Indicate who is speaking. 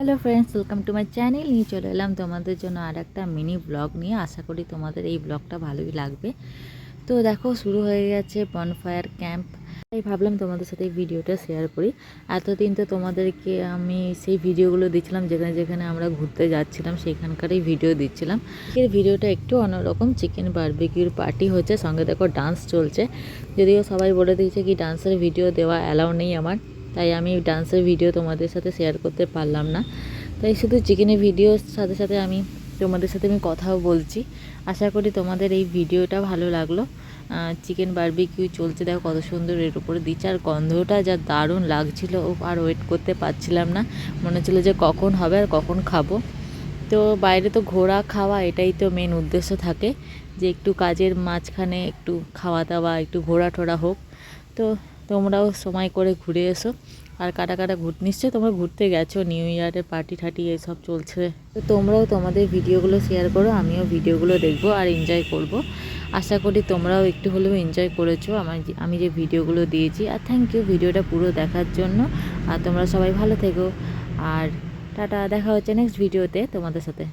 Speaker 1: Hello friends, welcome to my channel. নিয়ে চলে এলাম তোমাদের জন্য আর একটা মিনি ব্লগ নিয়ে। আশা করি তোমাদের এই ব্লগটা ভালোই লাগবে। তো দেখো, শুরু হয়ে গেছে বনফায়ার ক্যাম্প। তাই ভাবলাম তোমাদের সাথে এই ভিডিওটা শেয়ার করি। এতদিন তো তোমাদেরকে আমি সেই ভিডিওগুলো দিচ্ছিলাম যেখানে যেখানে আমরা ঘুরতে যাচ্ছিলাম, সেইখানকারই ভিডিও দিচ্ছিলাম। এর ভিডিওটা একটু অন্যরকম, চিকেন বারবিকিউর পার্টি হচ্ছে, সঙ্গে দেখো ডান্স চলছে। যদিও সবাই বলে দিয়েছে কি ডান্সের ভিডিও দেওয়া অ্যালাউ নেই আমার, তাই আমি ডান্সের ভিডিও তোমাদের সাথে শেয়ার করতে পারলাম না। তাই শুধু চিকেনের ভিডিওর সাথে সাথে তোমাদের সাথে আমি কথাও বলছি। আশা করি তোমাদের এই ভিডিওটা ভালো লাগলো। চিকেন বারবিকিউ চলছে, দেখো কত সুন্দর এর উপরে দিচ্ছে, আর গন্ধটা যা দারুণ লাগছিল, আর ওয়েট করতে পারছিলাম না। মনে হচ্ছিলো যে কখন হবে আর কখন খাবো। তো বাইরে তো ঘোরা খাওয়া এটাই তো মেন উদ্দেশ্য থাকে, যে একটু কাজের মাঝখানে একটু খাওয়া দাওয়া, একটু ঘোরা টোরা হোক। তো তোমরাও সময় করে ঘুরে এসো। আর কাটা কাটা নিশ্চয়ই তোমরা ঘুরতে গেছো, নিউ ইয়ারের পার্টি ঠাটি এসব চলছে। তো তোমরাও তোমাদের ভিডিওগুলো শেয়ার করো, আমিও ভিডিওগুলো দেখবো আর এনজয় করব। আশা করি তোমরাও একটু হলেও এনজয় করেছো আমি যে ভিডিওগুলো দিয়েছি। আর থ্যাংক ইউ ভিডিওটা পুরো দেখার জন্য। আর তোমরা সবাই ভালো থেকো। আর টাটা, দেখা হচ্ছে নেক্সট ভিডিওতে তোমাদের সাথে।